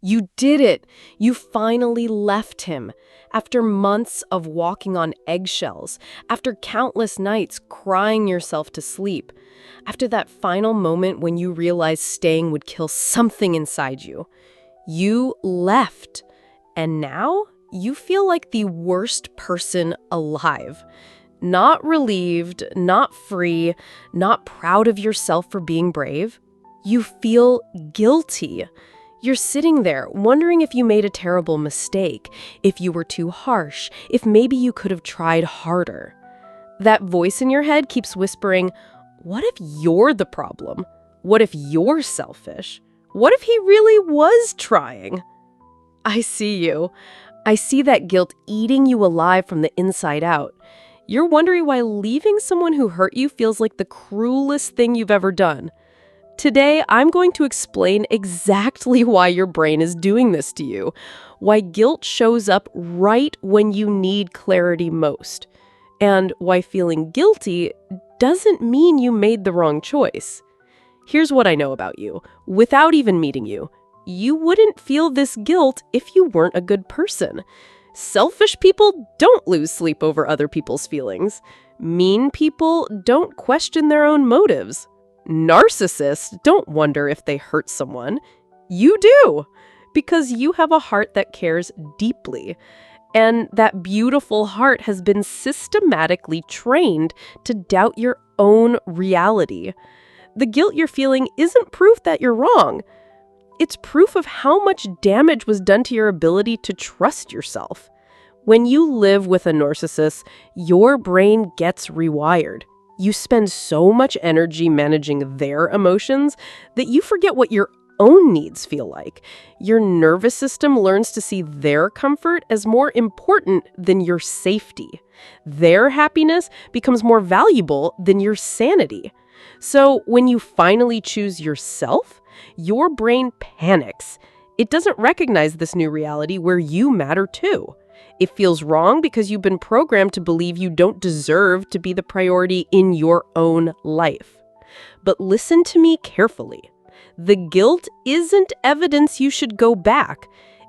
You did it! You finally left him. After months of walking on eggshells, after countless nights crying yourself to sleep, after that final moment when you realized staying would kill something inside you, you left. And now you feel like the worst person alive. Not relieved, not free, not proud of yourself for being brave. You feel guilty. You're sitting there wondering if you made a terrible mistake, if you were too harsh, if maybe you could have tried harder. That voice in your head keeps whispering, what if you're the problem? What if you're selfish? What if he really was trying? I see you. I see that guilt eating you alive from the inside out. You're wondering why leaving someone who hurt you feels like the cruelest thing you've ever done. Today, I'm going to explain exactly why your brain is doing this to you, why guilt shows up right when you need clarity most, and why feeling guilty doesn't mean you made the wrong choice. Here's what I know about you. Without even meeting you, you wouldn't feel this guilt if you weren't a good person. Selfish people don't lose sleep over other people's feelings. Mean people don't question their own motives. Narcissists don't wonder if they hurt someone. You do, because you have a heart that cares deeply. And that beautiful heart has been systematically trained to doubt your own reality. The guilt you're feeling isn't proof that you're wrong. It's proof of how much damage was done to your ability to trust yourself. When you live with a narcissist, your brain gets rewired. You spend so much energy managing their emotions that you forget what your own needs feel like. Your nervous system learns to see their comfort as more important than your safety. Their happiness becomes more valuable than your sanity. So when you finally choose yourself, your brain panics. It doesn't recognize this new reality where you matter too. It feels wrong because you've been programmed to believe you don't deserve to be the priority in your own life. But listen to me carefully. The guilt isn't evidence you should go back.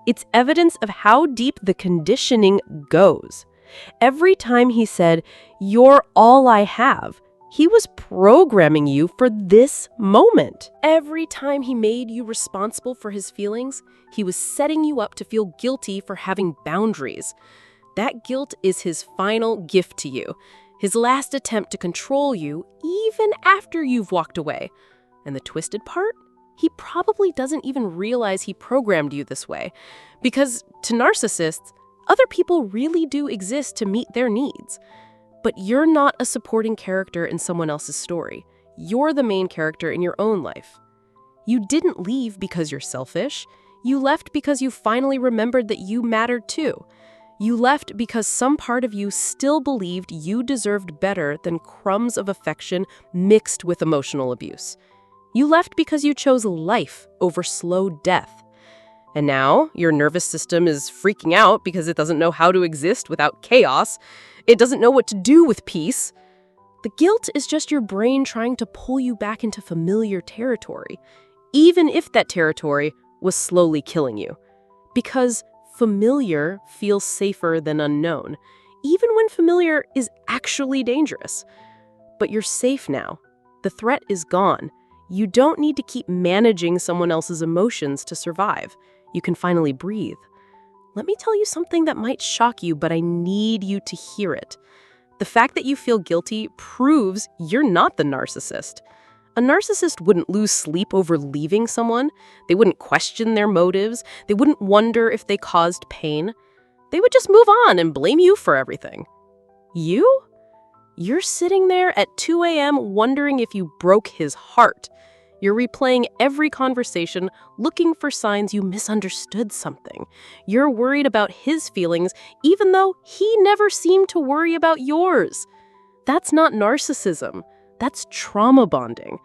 It's evidence of how deep the conditioning goes. Every time he said, "You're all I have," he was programming you for this moment. Every time he made you responsible for his feelings, he was setting you up to feel guilty for having boundaries. That guilt is his final gift to you, his last attempt to control you even after you've walked away. And the twisted part? He probably doesn't even realize he programmed you this way. Because to narcissists, other people really do exist to meet their needs. But you're not a supporting character in someone else's story. You're the main character in your own life. You didn't leave because you're selfish. You left because you finally remembered that you mattered too. You left because some part of you still believed you deserved better than crumbs of affection mixed with emotional abuse. You left because you chose life over slow death. And now your nervous system is freaking out because it doesn't know how to exist without chaos. It doesn't know what to do with peace. The guilt is just your brain trying to pull you back into familiar territory, even if that territory was slowly killing you. Because familiar feels safer than unknown, even when familiar is actually dangerous. But you're safe now. The threat is gone. You don't need to keep managing someone else's emotions to survive. You can finally breathe. Let me tell you something that might shock you, but I need you to hear it. The fact that you feel guilty proves you're not the narcissist. A narcissist wouldn't lose sleep over leaving someone. They wouldn't question their motives. They wouldn't wonder if they caused pain. They would just move on and blame you for everything. You? You're sitting there at 2 a.m. wondering if you broke his heart. You're replaying every conversation, looking for signs you misunderstood something. You're worried about his feelings, even though he never seemed to worry about yours. That's not narcissism. That's trauma bonding.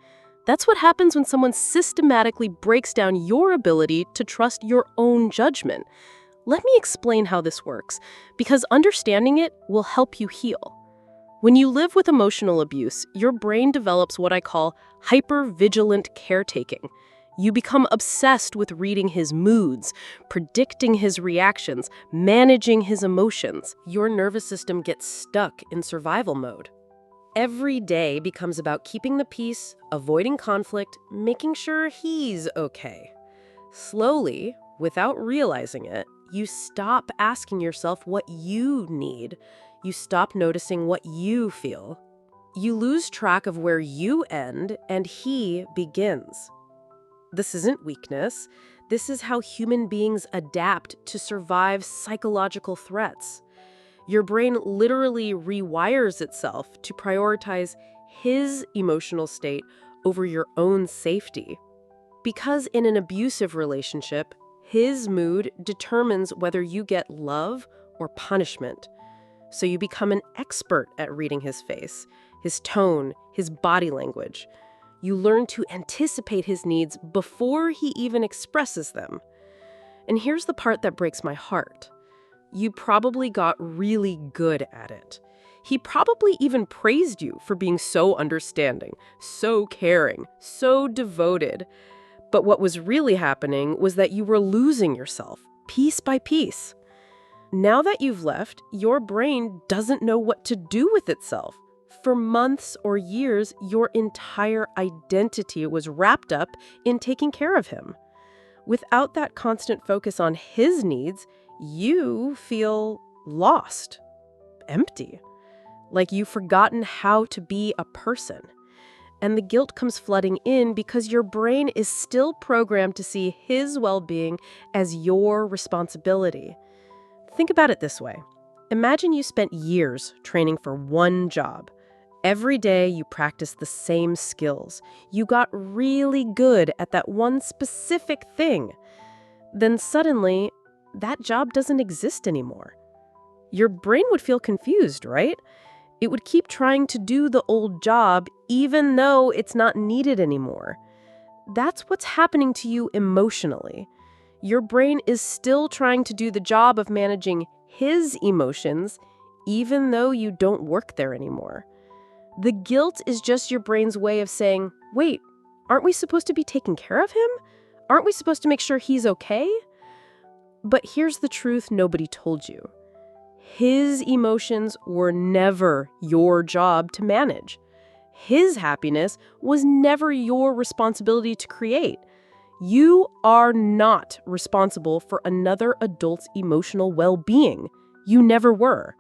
That's what happens when someone systematically breaks down your ability to trust your own judgment. Let me explain how this works, because understanding it will help you heal. When you live with emotional abuse, your brain develops what I call hyper-vigilant caretaking. You become obsessed with reading his moods, predicting his reactions, managing his emotions. Your nervous system gets stuck in survival mode. Every day becomes about keeping the peace, avoiding conflict, making sure he's okay. Slowly, without realizing it, you stop asking yourself what you need. You stop noticing what you feel. You lose track of where you end and he begins. This isn't weakness. This is how human beings adapt to survive psychological threats. Your brain literally rewires itself to prioritize his emotional state over your own safety. Because in an abusive relationship, his mood determines whether you get love or punishment. So you become an expert at reading his face, his tone, his body language. You learn to anticipate his needs before he even expresses them. And here's the part that breaks my heart. You probably got really good at it. He probably even praised you for being so understanding, so caring, so devoted. But what was really happening was that you were losing yourself, piece by piece. Now that you've left, your brain doesn't know what to do with itself. For months or years, your entire identity was wrapped up in taking care of him. Without that constant focus on his needs, you feel lost, empty, like you've forgotten how to be a person. And the guilt comes flooding in because your brain is still programmed to see his well-being as your responsibility. Think about it this way. Imagine you spent years training for one job. Every day you practiced the same skills. You got really good at that one specific thing. Then suddenly, that job doesn't exist anymore. Your brain would feel confused, right? It would keep trying to do the old job even though it's not needed anymore. That's what's happening to you emotionally. Your brain is still trying to do the job of managing his emotions even though you don't work there anymore. The guilt is just your brain's way of saying, wait, aren't we supposed to be taking care of him? Aren't we supposed to make sure he's okay? But here's the truth nobody told you. His emotions were never your job to manage. His happiness was never your responsibility to create. You are not responsible for another adult's emotional well-being. You never were.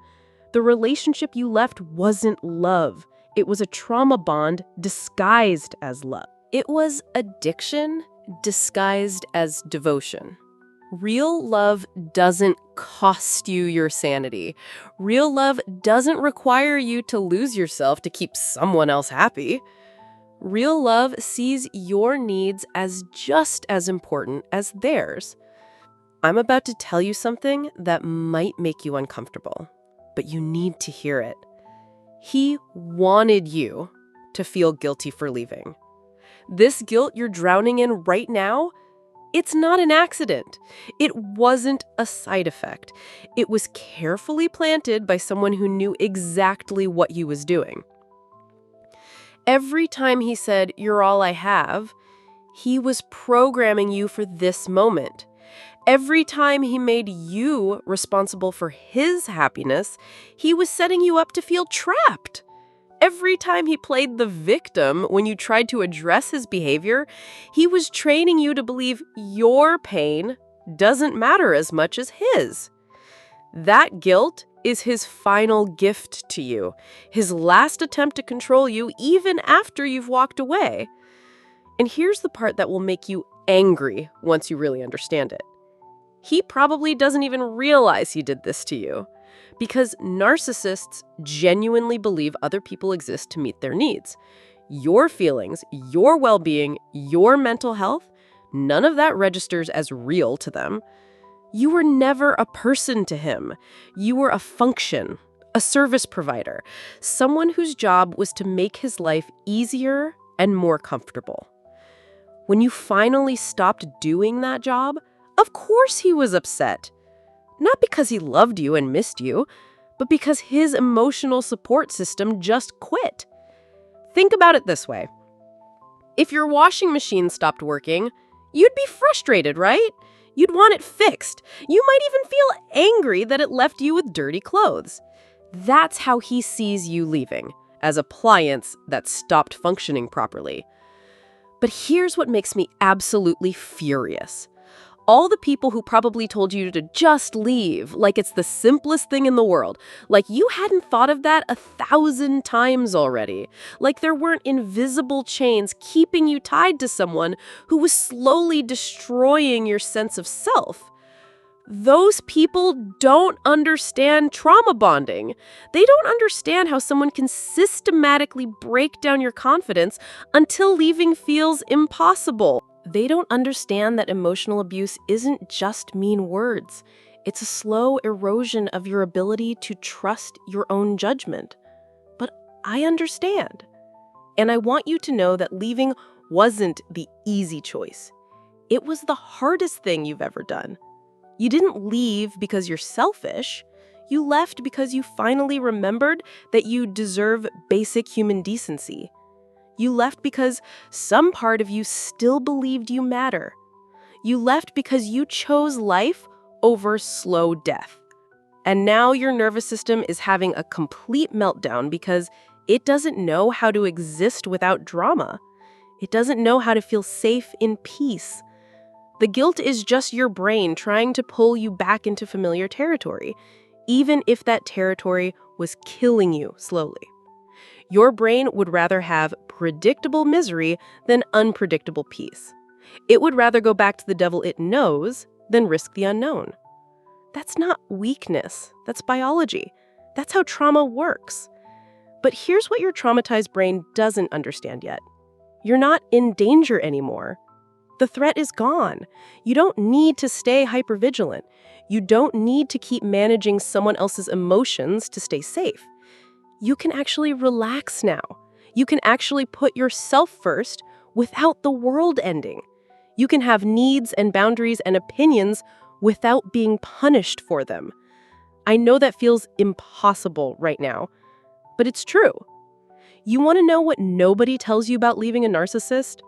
The relationship you left wasn't love. It was a trauma bond disguised as love. It was addiction disguised as devotion. Real love doesn't cost you your sanity. Real love doesn't require you to lose yourself to keep someone else happy. Real love sees your needs as just as important as theirs. I'm about to tell you something that might make you uncomfortable, but you need to hear it. He wanted you to feel guilty for leaving. This guilt you're drowning in right now, it's not an accident. It wasn't a side effect. It was carefully planted by someone who knew exactly what he was doing. Every time he said, "You're all I have," he was programming you for this moment. Every time he made you responsible for his happiness, he was setting you up to feel trapped. Every time he played the victim when you tried to address his behavior, he was training you to believe your pain doesn't matter as much as his. That guilt is his final gift to you, his last attempt to control you even after you've walked away. And here's the part that will make you angry once you really understand it. He probably doesn't even realize he did this to you, because narcissists genuinely believe other people exist to meet their needs. Your feelings, your well-being, your mental health, none of that registers as real to them. You were never a person to him. You were a function, a service provider, someone whose job was to make his life easier and more comfortable. When you finally stopped doing that job, of course he was upset. Not because he loved you and missed you, but because his emotional support system just quit. Think about it this way. If your washing machine stopped working, You'd be frustrated, right? You'd want it fixed. You might even feel angry that it left you with dirty clothes. That's how he sees you leaving, as appliance that stopped functioning properly. But here's what makes me absolutely furious. All the people who probably told you to just leave, like it's the simplest thing in the world, like you hadn't thought of that 1,000 times already, like there weren't invisible chains keeping you tied to someone who was slowly destroying your sense of self. Those people don't understand trauma bonding. They don't understand how someone can systematically break down your confidence until leaving feels impossible. They don't understand that emotional abuse isn't just mean words. It's a slow erosion of your ability to trust your own judgment. But I understand. And I want you to know that leaving wasn't the easy choice. It was the hardest thing you've ever done. You didn't leave because you're selfish. You left because you finally remembered that you deserve basic human decency. You left because some part of you still believed you matter. You left because you chose life over slow death. And now your nervous system is having a complete meltdown because it doesn't know how to exist without drama. It doesn't know how to feel safe in peace. The guilt is just your brain trying to pull you back into familiar territory, even if that territory was killing you slowly. Your brain would rather have predictable misery than unpredictable peace. It would rather go back to the devil it knows than risk the unknown. That's not weakness. That's biology. That's how trauma works. But here's what your traumatized brain doesn't understand yet. You're not in danger anymore. The threat is gone. You don't need to stay hypervigilant. You don't need to keep managing someone else's emotions to stay safe. You can actually relax now. You can actually put yourself first without the world ending. You can have needs and boundaries and opinions without being punished for them. I know that feels impossible right now, but it's true. You want to know what nobody tells you about leaving a narcissist?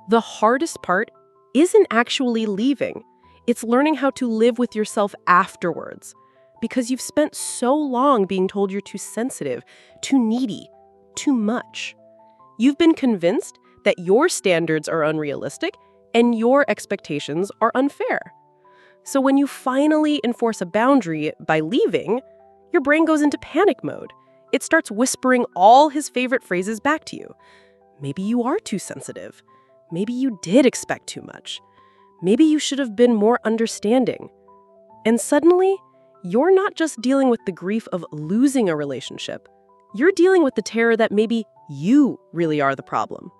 The hardest part isn't actually leaving. It's learning how to live with yourself afterwards. Because you've spent so long being told you're too sensitive, too needy, too much. You've been convinced that your standards are unrealistic and your expectations are unfair. So when you finally enforce a boundary by leaving, your brain goes into panic mode. It starts whispering all his favorite phrases back to you. Maybe you are too sensitive. Maybe you did expect too much. Maybe you should have been more understanding. And suddenly, you're not just dealing with the grief of losing a relationship. You're dealing with the terror that maybe you really are the problem.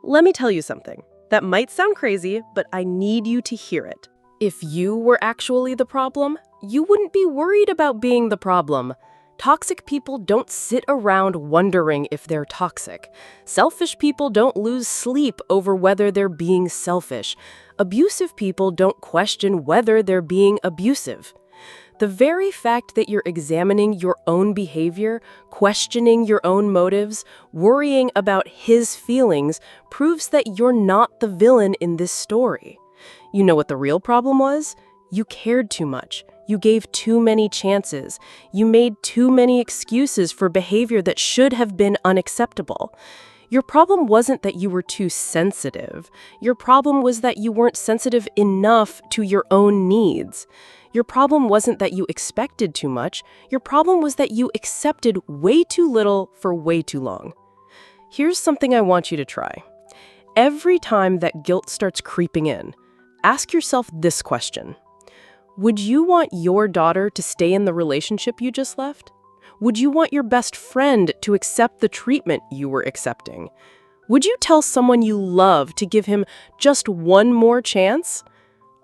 Let me tell you something that might sound crazy, but I need you to hear it. If you were actually the problem, you wouldn't be worried about being the problem. Toxic people don't sit around wondering if they're toxic. Selfish people don't lose sleep over whether they're being selfish. Abusive people don't question whether they're being abusive. The very fact that you're examining your own behavior, questioning your own motives, worrying about his feelings, proves that you're not the villain in this story. You know what the real problem was? You cared too much. You gave too many chances. You made too many excuses for behavior that should have been unacceptable. Your problem wasn't that you were too sensitive. Your problem was that you weren't sensitive enough to your own needs. Your problem wasn't that you expected too much. Your problem was that you accepted way too little for way too long. Here's something I want you to try. Every time that guilt starts creeping in, ask yourself this question. Would you want your daughter to stay in the relationship you just left? Would you want your best friend to accept the treatment you were accepting? Would you tell someone you love to give him just one more chance?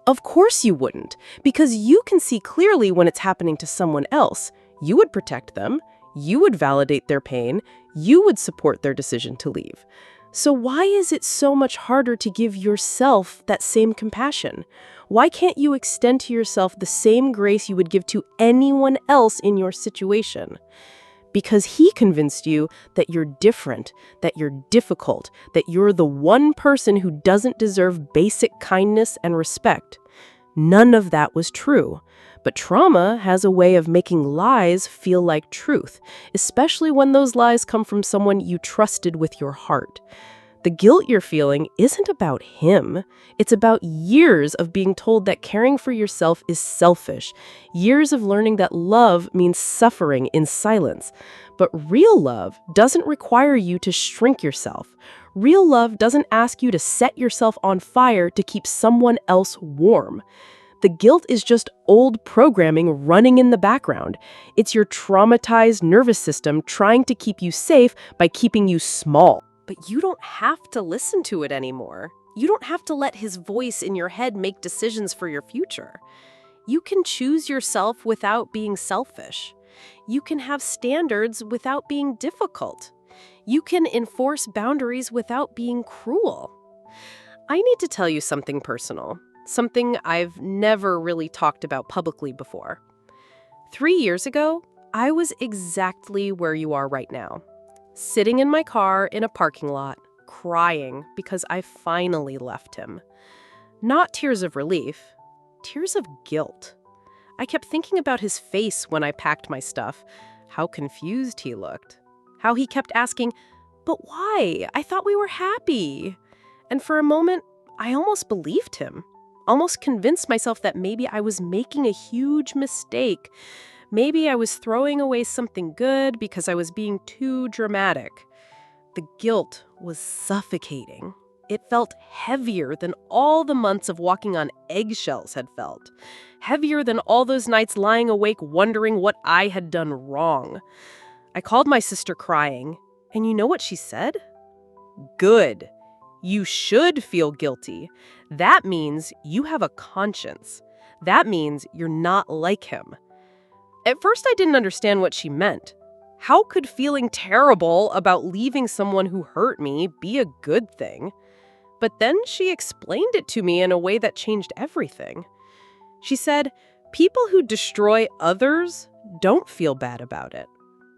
Of course you wouldn't, because you can see clearly when it's happening to someone else. You would protect them. You would validate their pain. You would support their decision to leave. So why is it so much harder to give yourself that same compassion? Why can't you extend to yourself the same grace you would give to anyone else in your situation? because he convinced you that you're different, that you're difficult, that you're the one person who doesn't deserve basic kindness and respect. None of that was true. But trauma has a way of making lies feel like truth, especially when those lies come from someone you trusted with your heart. The guilt you're feeling isn't about him. It's about years of being told that caring for yourself is selfish, years of learning that love means suffering in silence. But real love doesn't require you to shrink yourself. Real love doesn't ask you to set yourself on fire to keep someone else warm. The guilt is just old programming running in the background. It's your traumatized nervous system trying to keep you safe by keeping you small. But you don't have to listen to it anymore. You don't have to let his voice in your head make decisions for your future. You can choose yourself without being selfish. You can have standards without being difficult. You can enforce boundaries without being cruel. I need to tell you something personal, something I've never really talked about publicly before. 3 years ago, I was exactly where you are right now. Sitting in my car in a parking lot, crying because I finally left him. Not tears of relief, tears of guilt. I kept thinking about his face when I packed my stuff, how confused he looked, how he kept asking, "But why? I thought we were happy." And for a moment, I almost believed him, almost convinced myself that maybe I was making a huge mistake. Maybe I was throwing away something good because I was being too dramatic. The guilt was suffocating. It felt heavier than all the months of walking on eggshells had felt. Heavier than all those nights lying awake wondering what I had done wrong. I called my sister crying, and you know what she said? "Good. You should feel guilty. That means you have a conscience. That means you're not like him." At first, I didn't understand what she meant. How could feeling terrible about leaving someone who hurt me be a good thing? But then she explained it to me in a way that changed everything. She said, people who destroy others don't feel bad about it.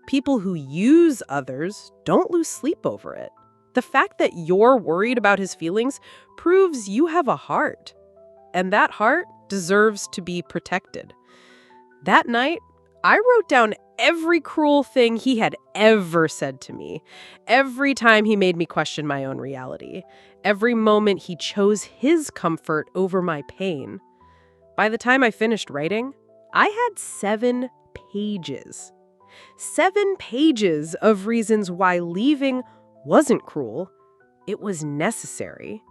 People who use others don't lose sleep over it. The fact that you're worried about his feelings proves you have a heart. And that heart deserves to be protected. That night, I wrote down every cruel thing he had ever said to me, every time he made me question my own reality, every moment he chose his comfort over my pain. By the time I finished writing, I had 7 pages. 7 pages of reasons why leaving wasn't cruel. It was necessary.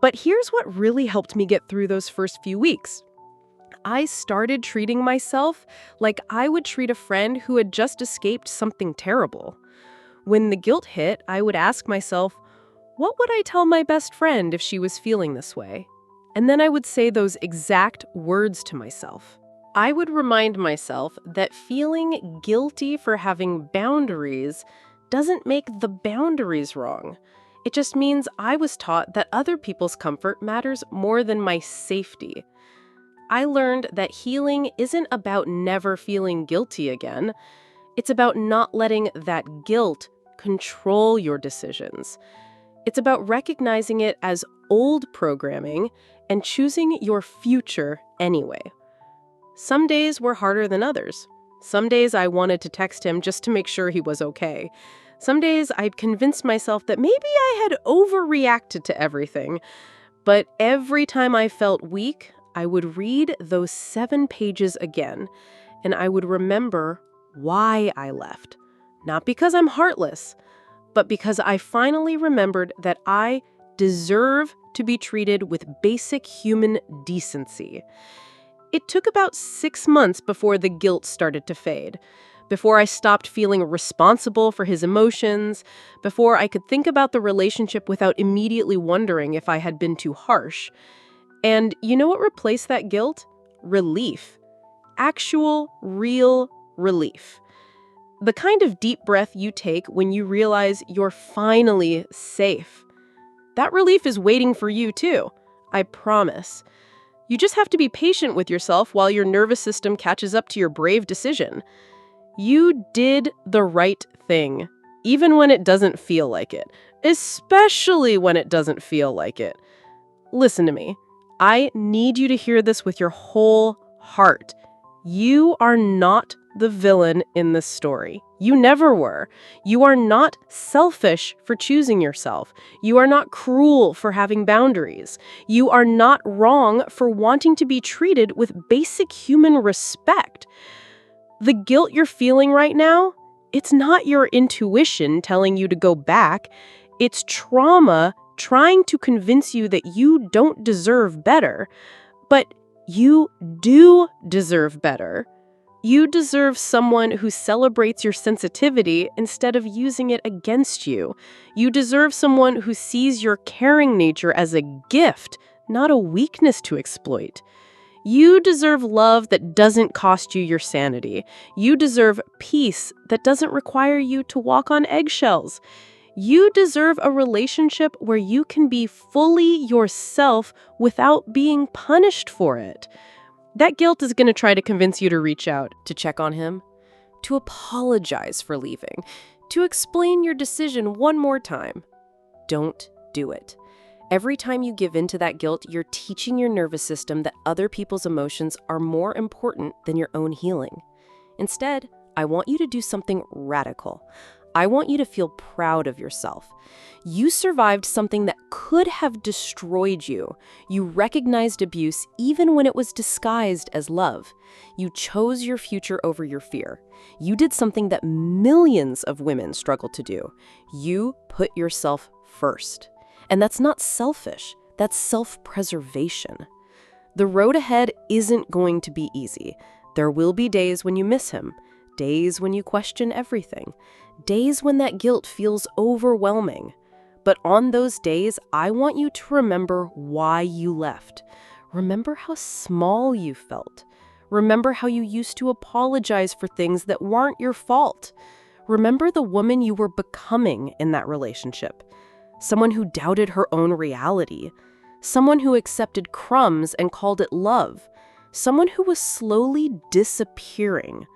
But here's what really helped me get through those first few weeks. I started treating myself like I would treat a friend who had just escaped something terrible. When the guilt hit, I would ask myself, what would I tell my best friend if she was feeling this way? And then I would say those exact words to myself. I would remind myself that feeling guilty for having boundaries doesn't make the boundaries wrong. It just means I was taught that other people's comfort matters more than my safety. I learned that healing isn't about never feeling guilty again. It's about not letting that guilt control your decisions. It's about recognizing it as old programming and choosing your future anyway. Some days were harder than others. Some days I wanted to text him just to make sure he was okay. Some days I convinced myself that maybe I had overreacted to everything. But every time I felt weak, I would read those 7 pages again, and I would remember why I left. Not because I'm heartless, but because I finally remembered that I deserve to be treated with basic human decency. It took about 6 months before the guilt started to fade, before I stopped feeling responsible for his emotions, before I could think about the relationship without immediately wondering if I had been too harsh. And you know what replaced that guilt? Relief. Actual, real relief. The kind of deep breath you take when you realize you're finally safe. That relief is waiting for you too, I promise. You just have to be patient with yourself while your nervous system catches up to your brave decision. You did the right thing, even when it doesn't feel like it, especially when it doesn't feel like it. Listen to me. I need you to hear this with your whole heart. You are not the villain in this story. You never were. You are not selfish for choosing yourself. You are not cruel for having boundaries. You are not wrong for wanting to be treated with basic human respect. The guilt you're feeling right now, it's not your intuition telling you to go back. It's trauma trying to convince you that you don't deserve better. But you do deserve better. You deserve someone who celebrates your sensitivity instead of using it against you. You deserve someone who sees your caring nature as a gift, not a weakness to exploit. You deserve love that doesn't cost you your sanity. You deserve peace that doesn't require you to walk on eggshells. You deserve a relationship where you can be fully yourself without being punished for it. That guilt is going to try to convince you to reach out, to check on him, to apologize for leaving, to explain your decision one more time. Don't do it. Every time you give in to that guilt, you're teaching your nervous system that other people's emotions are more important than your own healing. Instead, I want you to do something radical. I want you to feel proud of yourself. You survived something that could have destroyed you. You recognized abuse even when it was disguised as love. You chose your future over your fear. You did something that millions of women struggle to do. You put yourself first. And that's not selfish. That's self-preservation. The road ahead isn't going to be easy. There will be days when you miss him, days when you question everything, days when that guilt feels overwhelming. But on those days, I want you to remember why you left. Remember how small you felt. Remember how you used to apologize for things that weren't your fault. Remember the woman you were becoming in that relationship. Someone who doubted her own reality. Someone who accepted crumbs and called it love. Someone who was slowly disappearing.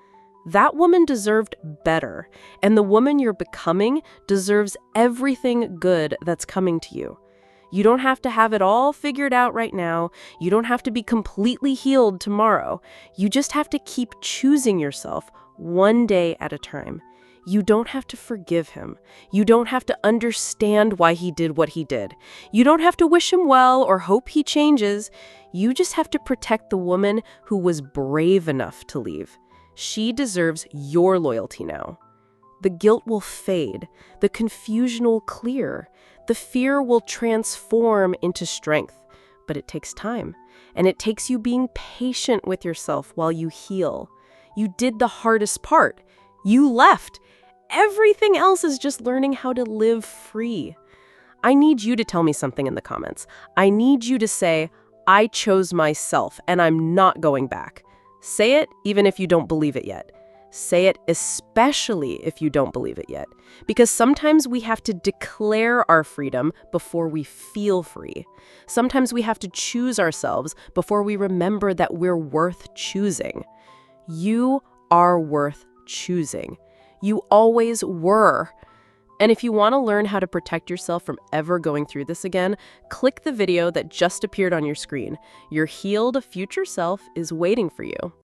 That woman deserved better, and the woman you're becoming deserves everything good that's coming to you. You don't have to have it all figured out right now. You don't have to be completely healed tomorrow. You just have to keep choosing yourself one day at a time. You don't have to forgive him. You don't have to understand why he did what he did. You don't have to wish him well or hope he changes. You just have to protect the woman who was brave enough to leave. She deserves your loyalty now. The guilt will fade. The confusion will clear. The fear will transform into strength. But it takes time. And it takes you being patient with yourself while you heal. You did the hardest part. You left. Everything else is just learning how to live free. I need you to tell me something in the comments. I need you to say, I chose myself and I'm not going back. Say it even if you don't believe it yet. Say it especially if you don't believe it yet. Because sometimes we have to declare our freedom before we feel free. Sometimes we have to choose ourselves before we remember that we're worth choosing. You are worth choosing. You always were. And if you want to learn how to protect yourself from ever going through this again, click the video that just appeared on your screen. Your healed future self is waiting for you.